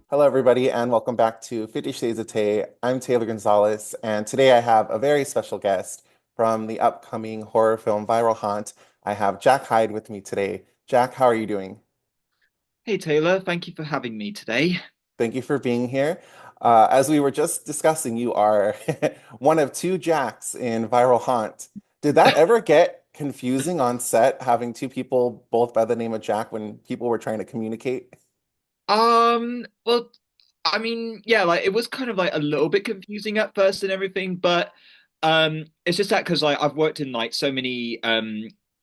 Hello, everybody, and welcome back to 50 Shades of Tay. I'm Taylor Gonzalez, and today I have a very special guest from the upcoming horror film Viral Haunt. I have Jack Hyde with me today. Jack, how are you doing? Hey Taylor, thank you for having me today. Thank you for being here. As we were just discussing, you are one of two Jacks in Viral Haunt. Did that ever get confusing on set, having two people both by the name of Jack when people were trying to communicate? Well, yeah, like it was kind of like a little bit confusing at first and everything, but it's just that because like I've worked in like so many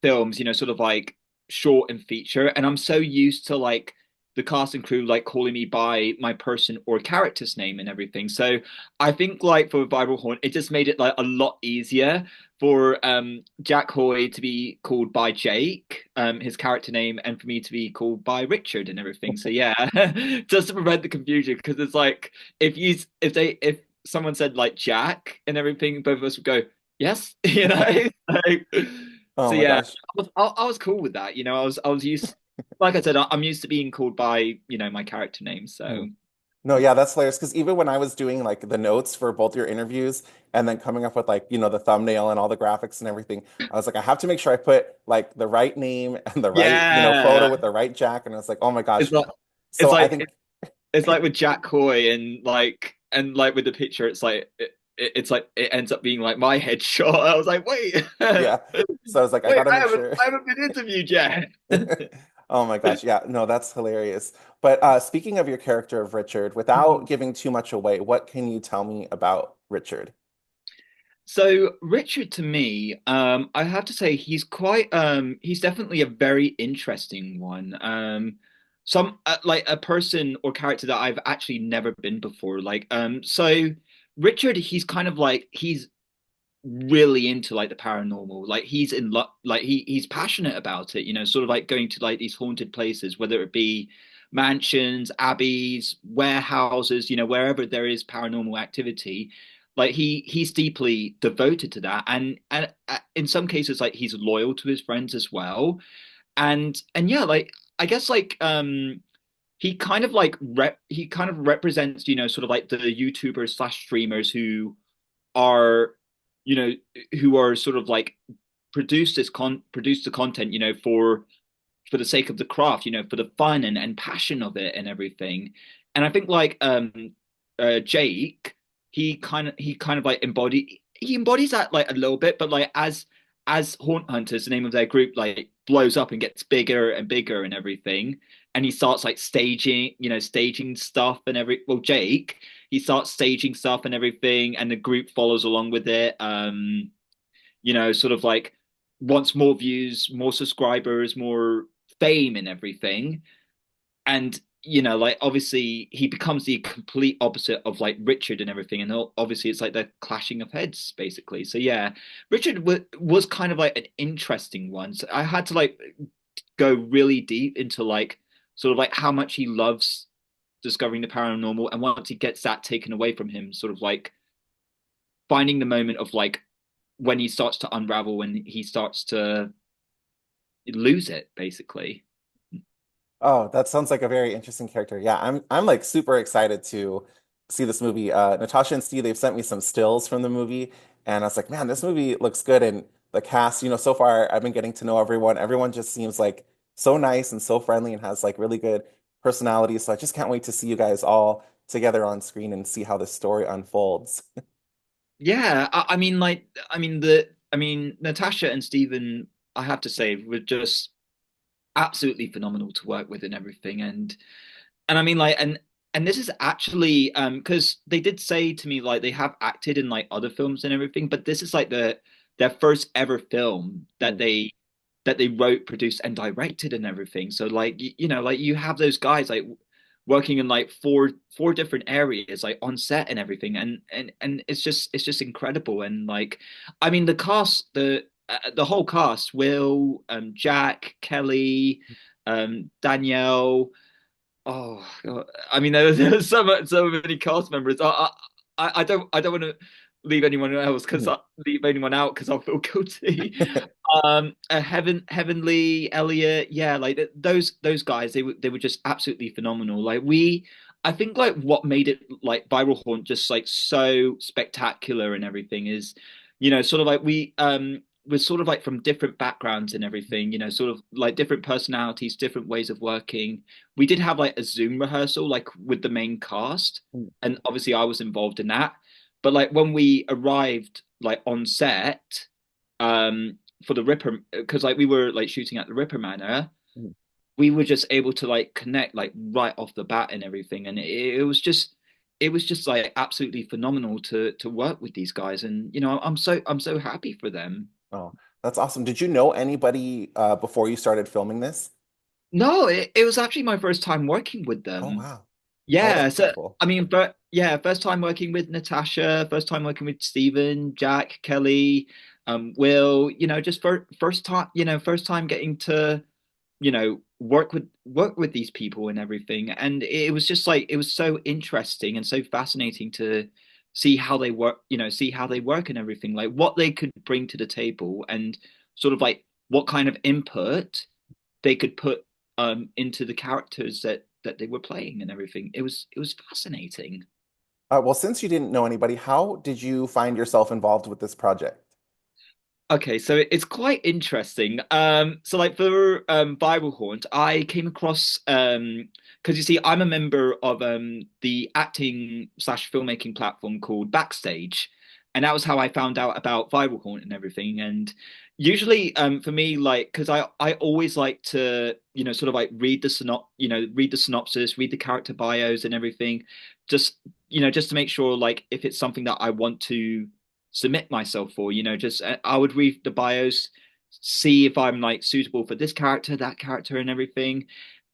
films, sort of like short and feature, and I'm so used to like the cast and crew like calling me by my person or character's name and everything. So I think like for Bible Horn, it just made it like a lot easier for Jack Hoy to be called by Jake, his character name, and for me to be called by Richard and everything. So yeah, just to prevent the confusion, because it's like if someone said like Jack and everything, both of us would go yes, Like, Oh so my yeah, gosh. I was cool with that. I was used, like I said, I'm used to being called by my character name. Hmm. So No, yeah, that's hilarious. Because even when I was doing like the notes for both your interviews and then coming up with like, the thumbnail and all the graphics and everything, I was like, I have to make sure I put like the right name and the right, photo yeah, with the right Jack. And I was like, oh my gosh. it's like it's So I like think, it's like with Jack Coy and like with the picture, it's like it ends up being like my headshot. I was like, wait, yeah. So I was like, I wait, gotta I make haven't sure. I haven't been interviewed yet. Oh my gosh. Yeah, no, that's hilarious. But speaking of your character of Richard, without Mhm. giving too much away, what can you tell me about Richard? So Richard, to me, I have to say he's definitely a very interesting one. Some like a person or character that I've actually never been before. So Richard, he's kind of like he's really into like the paranormal. Like he's in love, like he's passionate about it, sort of like going to like these haunted places, whether it be mansions, abbeys, warehouses, wherever there is paranormal activity. Like he's deeply devoted to that, and in some cases, like he's loyal to his friends as well. And yeah, like I guess like he kind of represents, sort of like the YouTubers slash streamers are you know who are sort of like produce the content, for the sake of the craft, for the fun and passion of it and everything. And I think like Jake, he kind of like embodies that like a little bit, but like as Haunt Hunters, the name of their group, like blows up and gets bigger and bigger and everything, and he starts like staging stuff and Jake, he starts staging stuff and everything, and the group follows along with it. Sort of like wants more views, more subscribers, more fame and everything. And like obviously he becomes the complete opposite of like Richard and everything, and obviously it's like the clashing of heads basically. So yeah, Richard was kind of like an interesting one. So I had to like go really deep into like sort of like how much he loves discovering the paranormal, and once he gets that taken away from him, sort of like finding the moment of like when he starts to unravel, when he starts to lose it, basically. Oh, that sounds like a very interesting character. Yeah, I'm like super excited to see this movie. Natasha and Steve, they've sent me some stills from the movie, and I was like, man, this movie looks good. And the cast, so far I've been getting to know everyone. Everyone just seems like so nice and so friendly and has like really good personality. So I just can't wait to see you guys all together on screen and see how this story unfolds. Yeah, I mean Natasha and Stephen, I have to say, were just absolutely phenomenal to work with and everything. And I mean like and this is actually because they did say to me like they have acted in like other films and everything, but this is like their first ever film that Mm. they wrote, produced, and directed and everything. So like like you have those guys like working in like four different areas like on set and everything, and it's just incredible. And like I mean the whole cast, Will, Jack, Kelly, Danielle. Oh God. I mean, there's so many cast members. I don't want to leave anyone else because Mhm. I leave anyone out because I'll feel guilty. Heavenly, Elliot, yeah, like those guys, they were just absolutely phenomenal. Like I think like what made it like Viral Haunt just like so spectacular and everything is, sort of like we're sort of like from different backgrounds and everything, sort of like different personalities, different ways of working. We did have like a Zoom rehearsal like with the main cast, Mm, and obviously I was involved in that. But like when we arrived like on set, for the Ripper, because like we were like shooting at the Ripper Manor, mm. we were just able to like connect like right off the bat and everything, and it was just like absolutely phenomenal to work with these guys, and I'm so happy for them. Oh, that's awesome. Did you know anybody before you started filming this? No, it was actually my first time working with Oh, them. wow. Oh, Yeah, that's so so cool. I mean, but yeah, first time working with Natasha, first time working with Stephen, Jack, Kelly, Will, just first time, first time getting to work with these people and everything, and it was just like it was so interesting and so fascinating to see how they work and everything, like what they could bring to the table, and sort of like what kind of input they could put into the characters that they were playing and everything. It was fascinating. Well, since you didn't know anybody, how did you find yourself involved with this project? Okay, so it's quite interesting. So like for Bible Haunt, I came across because you see, I'm a member of the acting slash filmmaking platform called Backstage, and that was how I found out about Bible Haunt and everything. And usually, for me, like, because I always like to, sort of like read the synopsis, read the character bios and everything, just just to make sure like if it's something that I want to submit myself for, just I would read the bios, see if I'm like suitable for this character, that character, and everything.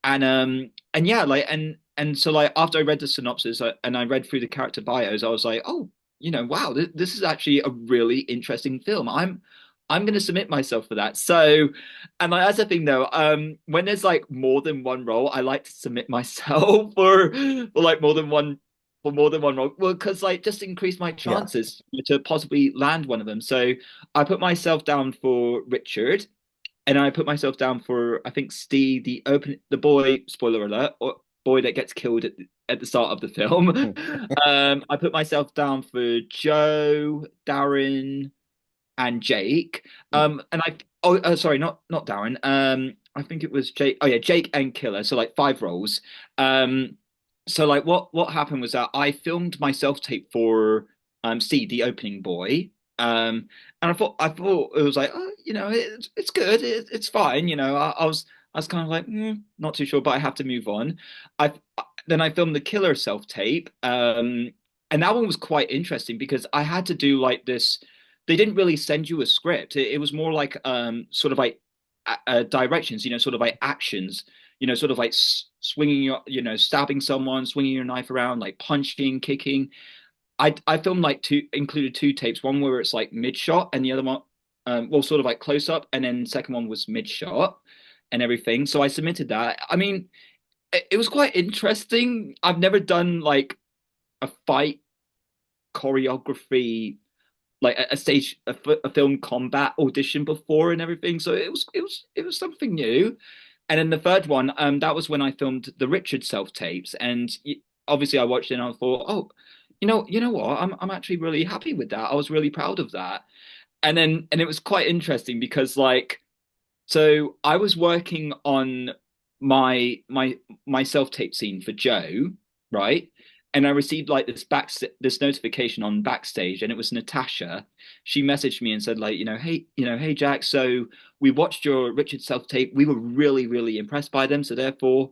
And yeah, like and so like after I read the synopsis, and I read through the character bios, I was like, oh, wow, this is actually a really interesting film. I'm going to submit myself for that. So, and like, that's the thing though. When there's like more than one role, I like to submit myself for like more than one role. Well, because like just increase my Yeah. chances to possibly land one of them. So I put myself down for Richard, and I put myself down for I think Steve, the boy. Spoiler alert, or boy that gets killed at the start of the film. Mm, I put myself down for Joe, Darren, and Jake. mm. And sorry, not Darren. I think it was Jake. Oh yeah, Jake and Killer. So like five roles. Um, so like what happened was that I filmed my self tape for Steve, the opening boy. And I thought it was like, oh, it's good, it's fine. I was kind of like, not too sure, but I have to move on. I Then I filmed the Killer self tape. And that one was quite interesting because I had to do like this. They didn't really send you a script. It was more like sort of like directions, sort of like actions, sort of like swinging stabbing someone, swinging your knife around, like punching, kicking. I filmed like included two tapes, one where it's like mid shot, and the other one, well, sort of like close up, and then the second one was mid shot and everything. So I submitted that. I mean, it was quite interesting. I've never done like a fight choreography, like a film combat audition before and everything. So it was something new. And then the third one, that was when I filmed the Richard self tapes, and obviously I watched it and I thought, oh, you know what, I'm actually really happy with that. I was really proud of that. And it was quite interesting because like so I was working on my self-tape scene for Joe, right? And I received like this notification on Backstage, and it was Natasha. She messaged me and said like, hey Jack, so we watched your Richard self-tape. We were really, really impressed by them. So therefore,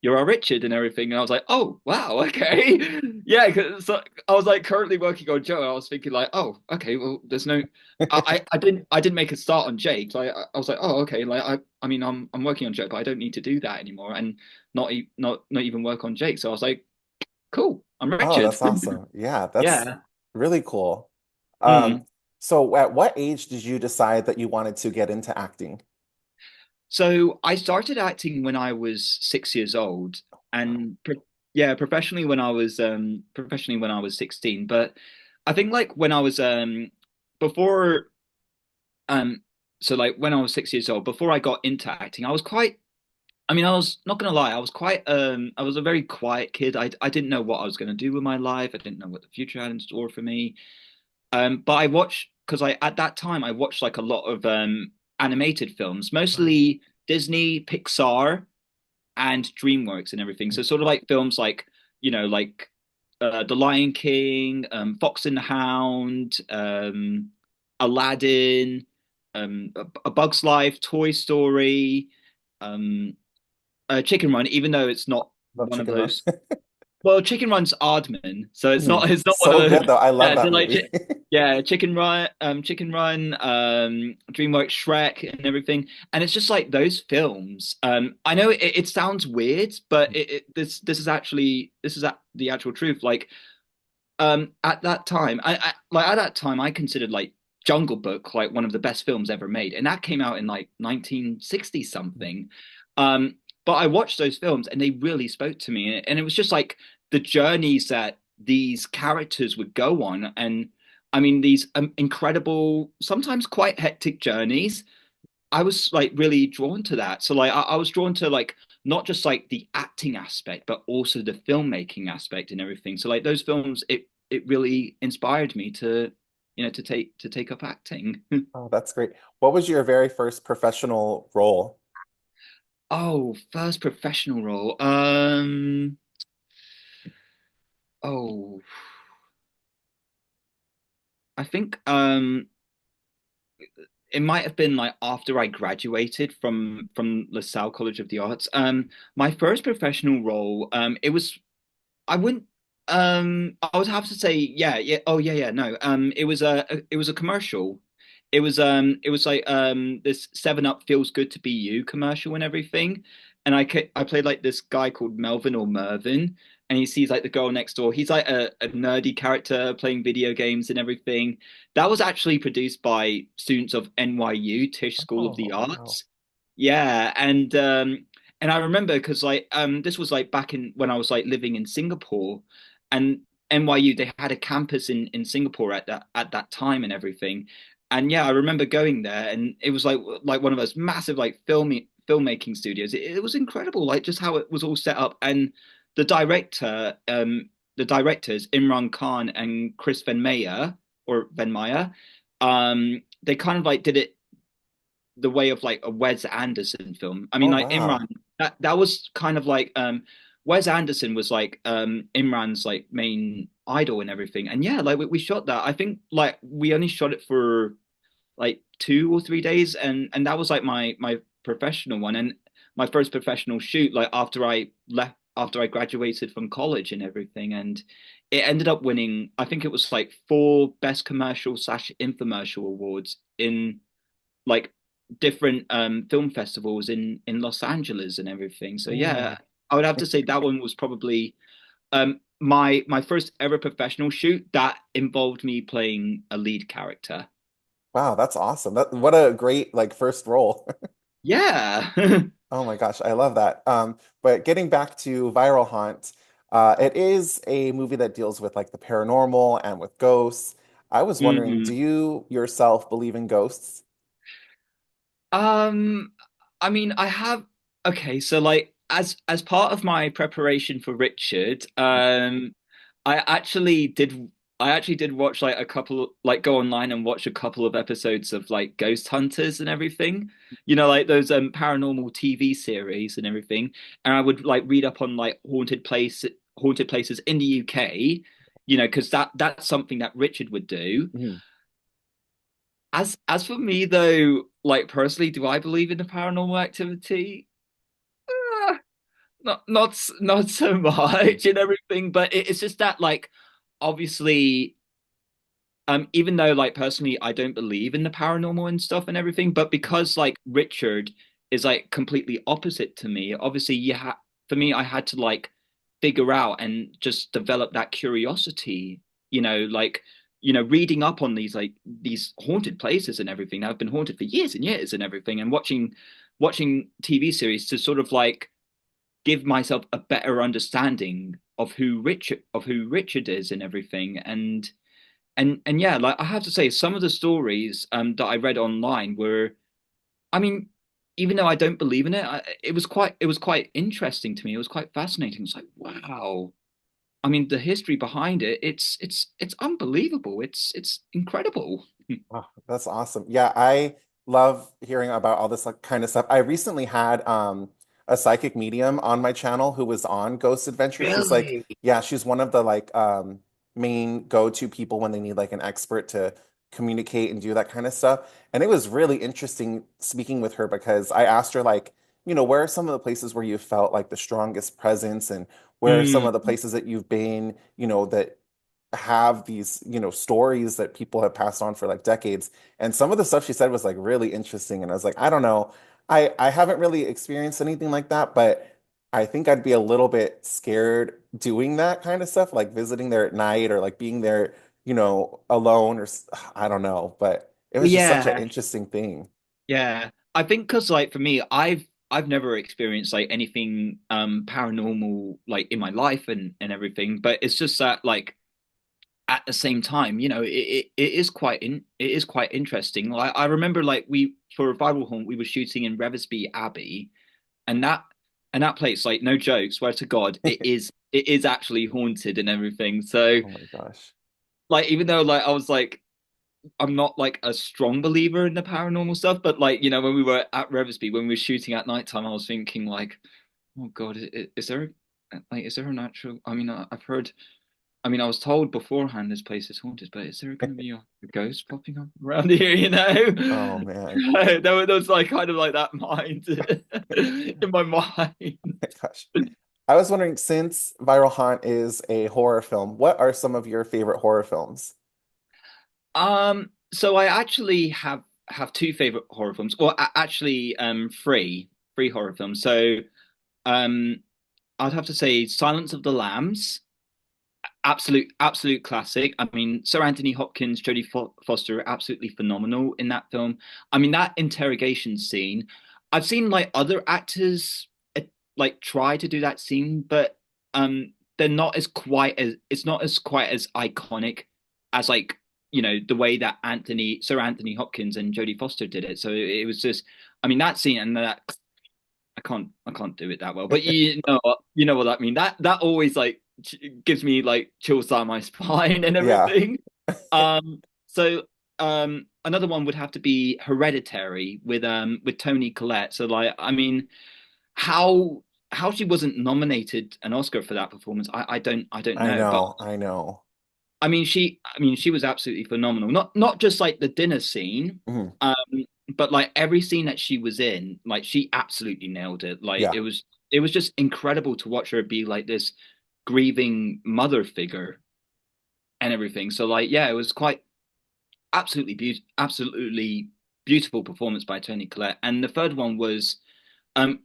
you're our Richard and everything. And I was like, oh, wow, okay. Yeah, so I was like currently working on Joe. I was thinking like, oh, okay, well, there's no, I didn't make a start on Jake. Like I was like, oh, okay, like I mean, I'm working on Joe, but I don't need to do that anymore, and not even work on Jake. So I was like, cool, I'm Oh, Richard. that's awesome. Yeah, that's Yeah. really cool. Mm. So at what age did you decide that you wanted to get into acting? So I started acting when I was 6 years old, Wow. and yeah, professionally when I was 16. But I think like when I was before um so like when I was 6 years old, before I got into acting, I was quite I mean, I was not gonna lie, I was a very quiet kid. I didn't know what I was gonna do with my life. I didn't know what the future had in store for me. But I watched because I at that time I watched like a lot of animated films, Right. mostly Disney, Pixar, and DreamWorks and everything. So sort of like films like, like The Lion King, Fox and the Hound, Aladdin, A Bug's Life, Toy Story, um, Chicken Run, even though it's not Love one of Chicken Run. those. Well, Chicken Run's Aardman, so it's not Mhm. it's not one of So the good though. I love yeah, that they're like movie. yeah, Chicken Run, DreamWorks Shrek and everything, and it's just like those films. I know it sounds weird, but this is actually the actual truth. Like at that time, at that time I considered like Jungle Book like one of the best films ever made, and that came out in like 1960 something. Um, but I watched those films and they really spoke to me, and it was just like the journeys that these characters would go on, and I mean these incredible, sometimes quite hectic journeys. I was like really drawn to that. So like I was drawn to like not just like the acting aspect, but also the filmmaking aspect and everything. So like those films, it really inspired me to, to take up acting. Oh, that's great. What was your very first professional role? Oh, first professional role. Oh, I think it might have been like after I graduated from LaSalle College of the Arts. My first professional role, it was I wouldn't. I would have to say, yeah, yeah. Oh, yeah, yeah. No. It was a commercial. It was like this Seven Up feels good to be you commercial and everything. And I played like this guy called Melvin or Mervin, and he sees like the girl next door. He's like a nerdy character playing video games and everything. That was actually produced by students of NYU, Tisch School of the Oh, wow. Arts. Yeah, and I remember because like this was like back in when I was like living in Singapore, and NYU they had a campus in Singapore at that time and everything. And yeah, I remember going there and it was like one of those massive like filmmaking studios. It was incredible, like just how it was all set up. And the director, the directors, Imran Khan and Chris Van Meyer or Van Meyer, they kind of like did it the way of like a Wes Anderson film. I mean, Oh, like wow. Imran, that was kind of like Wes Anderson was like Imran's like main idol and everything. And yeah, like we shot that. I think like we only shot it for like 2 or 3 days, and that was like my professional one and my first professional shoot. Like after I graduated from college and everything, and it ended up winning. I think it was like 4 best commercial slash infomercial awards in like different film festivals in Los Angeles and everything. So Mm. yeah, I would have to say that one was probably my first ever professional shoot that involved me playing a lead character. Wow, that's awesome. What a great like first role. Yeah. Oh my gosh, I love that. But getting back to Viral Haunt, it is a movie that deals with like the paranormal and with ghosts. I was wondering, do Mhm. you yourself believe in ghosts? Um, I mean, okay, so like as part of my preparation for Richard, I actually did I actually did watch like a couple like go online and watch a couple of episodes of like Ghost Hunters and everything. You know, like those paranormal TV series and everything. And I would like read up on like haunted places in the UK, because that's something that Richard would do. Mhm. As for me though, like personally, do I believe in the paranormal activity? Uh, not so much and everything, but it's just that like obviously even though like personally I don't believe in the paranormal and stuff and everything, but because like Richard is like completely opposite to me, obviously for me I had to like figure out and just develop that curiosity, like reading up on these haunted places and everything that have been haunted for years and years and everything, and watching TV series to sort of like give myself a better understanding of who Richard is and everything. And yeah, like I have to say, some of the stories that I read online were, I mean, even though I don't believe in it, it was quite interesting to me. It was quite fascinating. It's like, wow. I mean, the history behind it, it's unbelievable. It's incredible. Oh, that's awesome. Yeah, I love hearing about all this like, kind of stuff. I recently had a psychic medium on my channel who was on Ghost Adventure. She's like, Really? yeah, she's one of the like main go-to people when they need like an expert to communicate and do that kind of stuff. And it was really interesting speaking with her because I asked her like, where are some of the places where you felt like the strongest presence and where are some Mm, of the places that you've been, that have these, stories that people have passed on for like decades. And some of the stuff she said was like really interesting. And I was like, I don't know. I haven't really experienced anything like that, but I think I'd be a little bit scared doing that kind of stuff, like visiting there at night or like being there, alone I don't know. But it was just such an yeah, interesting thing. yeah. I think because like for me, I've never experienced like anything paranormal like in my life and everything, but it's just that like at the same time, it is quite interesting. Like I remember like we for a Revival Hunt, we were shooting in Reversby Abbey, and that place, like no joke, swear to God, it is actually haunted and everything. So Oh my gosh. like even though like I was like I'm not like a strong believer in the paranormal stuff, but like when we were at Reversby when we were shooting at nighttime, I was thinking like, oh God, is there like is there a natural? I mean, I've heard. I mean, I was told beforehand this place is haunted, but is there going to be a ghost popping up around here? Oh man. There was like kind of like that mind in my mind. My gosh. I was wondering, since Viral Haunt is a horror film, what are some of your favorite horror films? So I actually have two favorite horror films, or actually, three horror films. So, um, I'd have to say Silence of the Lambs, absolute classic. I mean, Sir Anthony Hopkins, Jodie Foster are absolutely phenomenal in that film. I mean, that interrogation scene. I've seen like other actors like try to do that scene, but they're not as quite as it's not as quite as iconic as like the way that Sir Anthony Hopkins and Jodie Foster did it. So it was just, I mean, that scene and that I can't do it that well, but you know what I mean. That always like gives me like chills down my spine and Yeah, everything. So another one would have to be Hereditary with Toni Collette. So like I mean, how how she wasn't nominated an Oscar for that performance, I don't I know, but know, I know. I mean she was absolutely phenomenal. Not just like the dinner scene, Mhm. um, but like every scene that she was in, like she absolutely nailed it. Like Yeah. it was just incredible to watch her be like this grieving mother figure and everything. So like yeah, it was quite absolutely beautiful performance by Toni Collette. And the third one was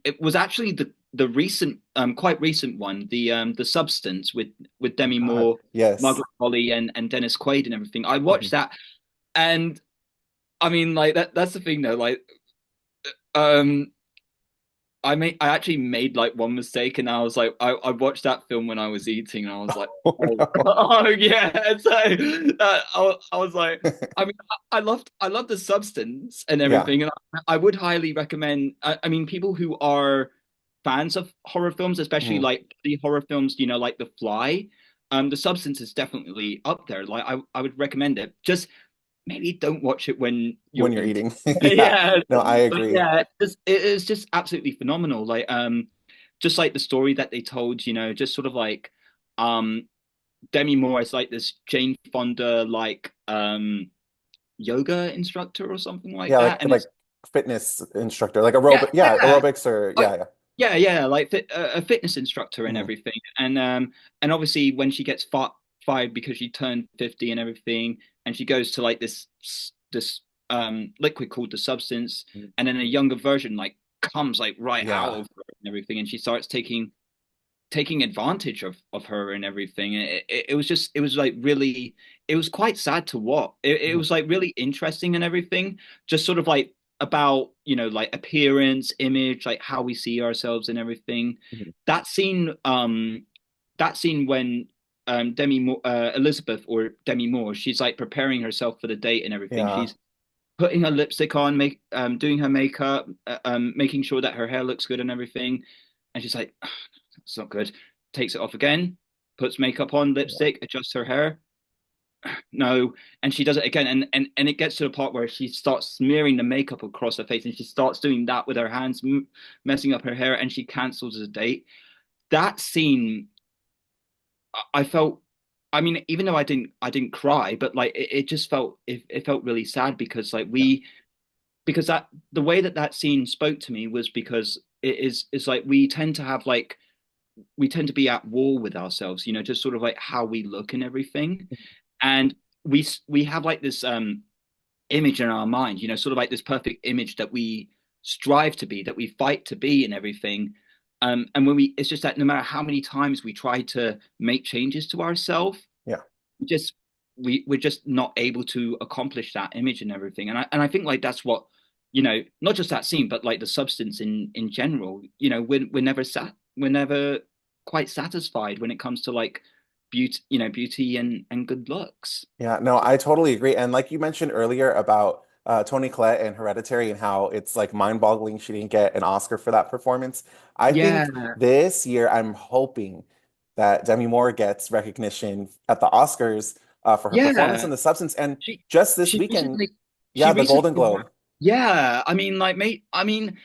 it was actually the recent quite recent one, the Substance with Demi God. Moore, Yes. Margaret Qualley and Dennis Quaid and everything. I Mhm. watched that, and I mean like that's the thing though, like um I actually made like one mistake, and I was like, I watched that film when I was eating, and I was like, Oh oh, no. oh yeah. So I was like, I mean, I love the substance and Yeah. everything, and I would highly recommend. I mean, people who are fans of horror films, especially Mhm. like the horror films, like The Fly. The Substance is definitely up there. Like I would recommend it. Just maybe don't watch it when you're When you're eating. eating. Yeah. Yeah, No, I but agree. yeah, it is just absolutely phenomenal. Like just like the story that they told, just sort of like um Demi Moore is like this Jane Fonda like yoga instructor or something like Yeah, that, like and like it's fitness instructor, like yeah, aerobic, yeah, yeah. aerobics or Oh, yeah, yeah, like a fitness instructor and yeah. everything. And obviously when she gets fired because she turned 50 and everything, and she goes to like this liquid called the Substance, Mhm. and then a younger version like comes like right out Yeah. of her and everything, and she starts taking advantage of her and everything. It was just it was like really it was quite sad to watch. It Mhm. was like really interesting and everything, just sort of like about like appearance, image, like how we see ourselves and everything. Mhm. That scene, that scene when Elizabeth or Demi Moore, she's like preparing herself for the date and everything. Yeah. putting her lipstick on, doing her makeup, making sure that her hair looks good and everything. And she's like, "It's not good." Takes it off again, puts makeup on, Yeah. lipstick, adjusts her hair. No, and she does it again, and it gets to the part where she starts smearing the makeup across her face, and she starts doing that with her hands, messing up her hair, and she cancels the date. That scene, I felt. I mean, even though I didn't cry, but like it just felt it felt really sad because like Yeah. because that the way that that scene spoke to me was because it's like we tend to have like we tend to be at war with ourselves, you know, just sort of like how we look and everything, and we have like this image in our mind, you know, sort of like this perfect image that we strive to be, that we fight to be, and everything. And when it's just that no matter how many times we try to make changes to ourselves, Yeah. we just we're just not able to accomplish that image and everything. And I think like that's what, you know, not just that scene, but like the substance in general. You know, we're never quite satisfied when it comes to like beauty, you know, beauty and good looks. Yeah, no, I totally agree. And like you mentioned earlier about Toni Collette and Hereditary and how it's like mind-boggling she didn't get an Oscar for that performance. I Yeah, think this year I'm hoping that Demi Moore gets recognition at the Oscars for her performance yeah. in The Substance. And She just this she weekend, recently she yeah, the Golden recently Globe. yeah. I mean, like, mate. I mean,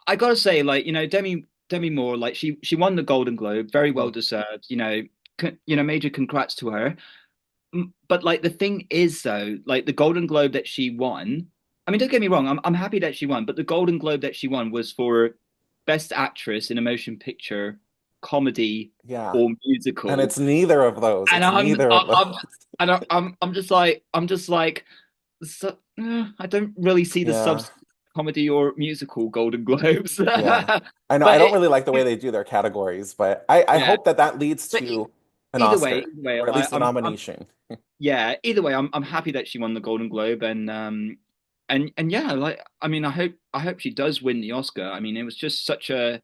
I gotta say, like, you know, Demi Moore, like, she won the Golden Globe, very well Mhm. deserved. You know, major congrats to her. But like, the thing is, though, like, the Golden Globe that she won. I mean, don't get me wrong, I'm happy that she won, but the Golden Globe that she won was for Best Actress in a Motion Picture, Comedy, Yeah. or And Musical. it's neither of those. And It's neither of those. I'm just like, so, I don't really see the Yeah. subs comedy or musical Golden Globes. Yeah. but I know I don't it, really like the way they do their categories, but I yeah, hope that that leads but to an either Oscar way, or at least a I'm nomination. yeah, either way, I'm happy that she won the Golden Globe, and yeah, like, I mean, I hope she does win the Oscar. I mean, it was just such a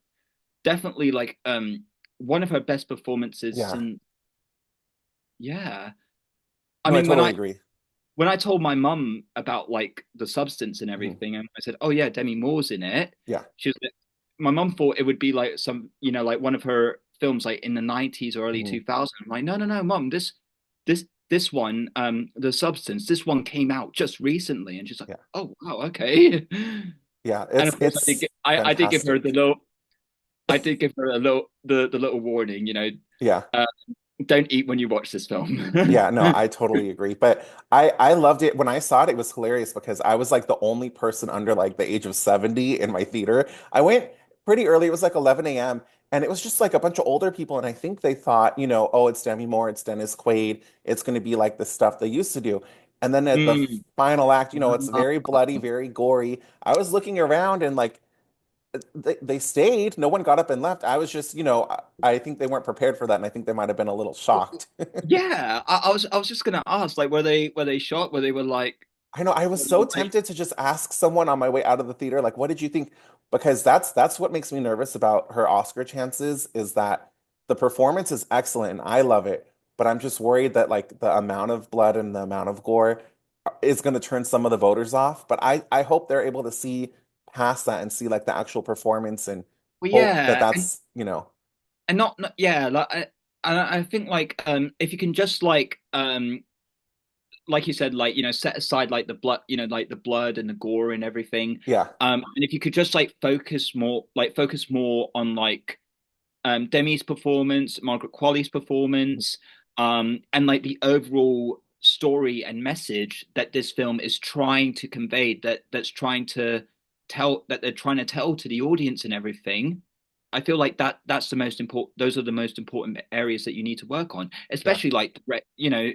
definitely like one of her best performances Yeah. since, yeah. I No, I mean, totally agree. when I told my mum about like the substance and Mhm. everything, and I said, "Oh yeah, Demi Moore's in it," Yeah. she was like, my mum thought it would be like some, you know, like one of her films like in the 90s or early Mhm. 2000s. I'm like, no, no, no, mum, this one, the substance, this one came out just recently, and she's like, Yeah. "Oh wow, okay." Yeah. And of course, It's I did give her fantastic. the little, I did give her a little, the little warning, you know, Yeah. uh, don't eat when you watch this film. Yeah, no, I totally agree. But I loved it when I saw it. It was hilarious because I was like the only person under like the age of 70 in my theater. I went pretty early. It was like 11 a.m. and it was just like a bunch of older people. And I think they thought, oh, it's Demi Moore, it's Dennis Quaid. It's going to be like the stuff they used to do. And then at the Mm. final act, it's very bloody, very gory. I was looking around and like they stayed. No one got up and left. I was just, I think they weren't prepared for that. And I think they might have been a little shocked. Yeah, I was just gonna ask, like, were they shocked? Were they were like, I know I was were so they like, tempted to just ask someone on my way out of the theater, like, what did you think? Because that's what makes me nervous about her Oscar chances is that the performance is excellent and I love it, but I'm just worried that like the amount of blood and the amount of gore is going to turn some of the voters off. But I hope they're able to see past that and see like the actual performance and well, hope that yeah, and not yeah, I think like if you can just like you said, like, you know, set aside like the blood, you know, like the blood and the gore and everything, yeah, and if you could just like focus more on like Demi's performance, Margaret Qualley's performance, and like the overall story and message that this film is trying to convey, that they're trying to tell to the audience and everything. I feel like that's the most important. Those are the most important areas that you need to work on, yeah, especially like, you know,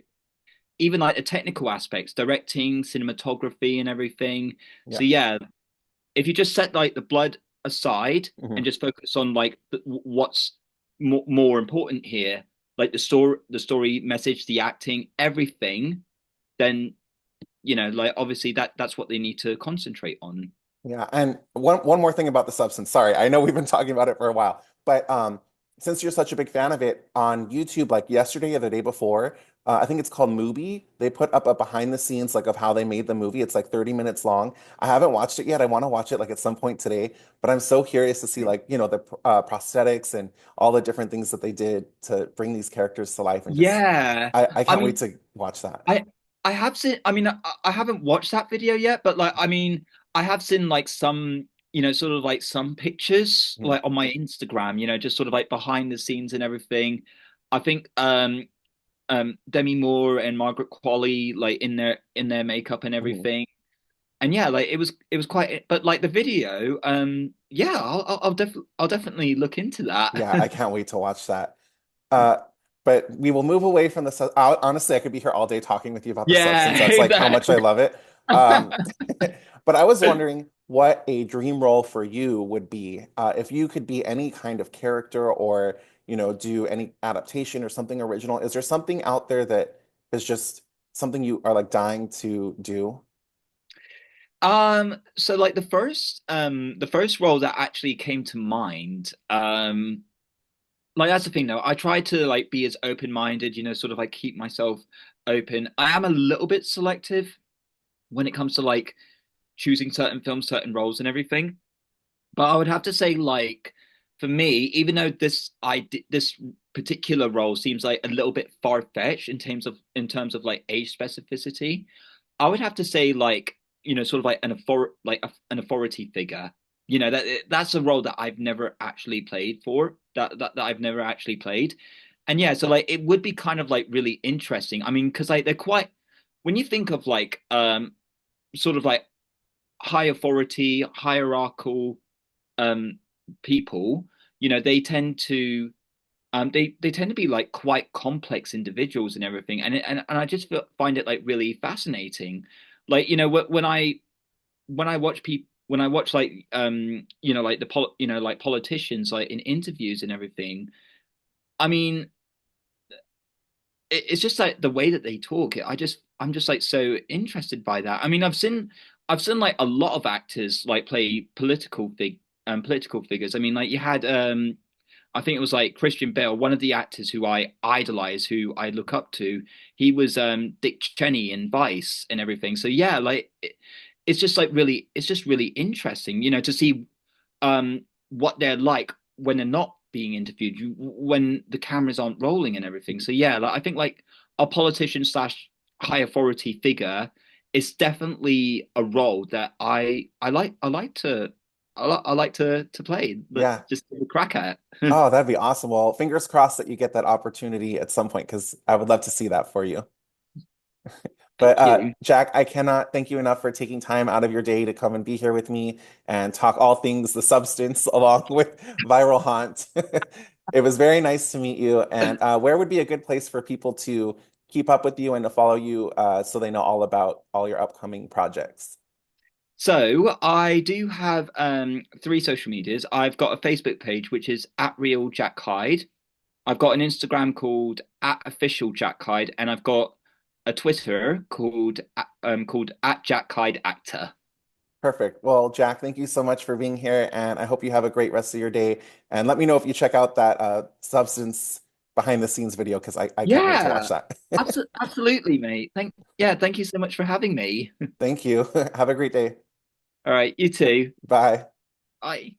even like the technical aspects, directing, cinematography, and everything. So yeah. yeah, if you just set like the blood aside and Mhm. just focus on like what's more important here, like the story message, the acting, everything, then, you know, like, obviously that's what they need to concentrate on. Yeah, and one more thing about the substance. Sorry, I know we've been talking about it for a while, but since you're such a big fan of it on YouTube, like yesterday or the day before, I think it's called Mubi. They put up a behind the scenes like of how they made the movie. It's like 30 minutes long. I haven't watched it yet. I want to watch it like at some point today, but I'm so curious to see like, the prosthetics and all the different things that they did to bring these characters to life and just Yeah. I I can't wait mean, to watch that. I I have seen, I mean, I haven't watched that video yet, but like I mean, I have seen like some, sort of like some pictures Mhm. like on my Instagram, just sort of like behind the scenes and everything. I think Demi Moore and Margaret Qualley like in their makeup and Mhm. everything. And yeah, like it was quite, but like the video, yeah, I'll definitely look into that. Yeah, I can't wait to watch that. Uh, but we will move away from the honestly, I could be here all day talking with you about the substance. Yeah, That's like how much I exactly. love it. Um, but I was wondering what a dream role for you would be if you could be any kind of character or, do any adaptation or something original. Is there something out there that is just something you are like dying to do? So like the first role that actually came to mind, like that's the thing though. I try to like be as open-minded, sort of like keep myself open. I am a little bit selective when it comes to like choosing certain films, certain roles and everything. But I would have to say, like, for me, even though this particular role seems like a little bit far-fetched in terms of like age specificity, I would have to say like, sort of like an authority figure. That's a role that I've never actually played for, that I've never actually played. And yeah, so like it would be kind of like really interesting. I mean, because like they're quite when you think of like sort of like high authority, hierarchical um people, they tend to they tend to be like quite complex individuals and everything, and I just find it like really fascinating. Like when I watch people when I watch like like like politicians like in interviews and everything. I mean, it's just like the way that they talk. I'm just like so interested by that. I mean, I've seen like a lot of actors like play political figures. I mean, like you had I think it was like Christian Bale, one of the actors who I idolize, who I look up to. He was Dick Cheney in Vice and everything. So yeah, like it's just really interesting, to see what they're like when they're not being interviewed, when the cameras aren't rolling and everything. So yeah, like I think like a politician slash high authority figure is definitely a role that I like to play, but Yeah. just take a crack at. Oh, that'd be awesome. Well, fingers crossed that you get that opportunity at some point because I would love to see that for you. But Thank you. Jack, I cannot thank you enough for taking time out of your day to come and be here with me and talk all things the substance along with Viral Haunt. It was very nice to meet you. And where would be a good place for people to keep up with you and to follow you so they know all about all your upcoming projects? So I do have three social medias. I've got a Facebook page which is at real Jack Hyde. I've got an Instagram called at official Jack Hyde, and I've got a Twitter called at Jack Hyde actor. Perfect. Well, Jack, thank you so much for being here, and I hope you have a great rest of your day. And let me know if you check out that substance behind the scenes video because I can't wait to watch Yeah, that. absolutely, mate. Thank you so much for having me. Thank you. Have a great day. All right, you too. Bye. Bye.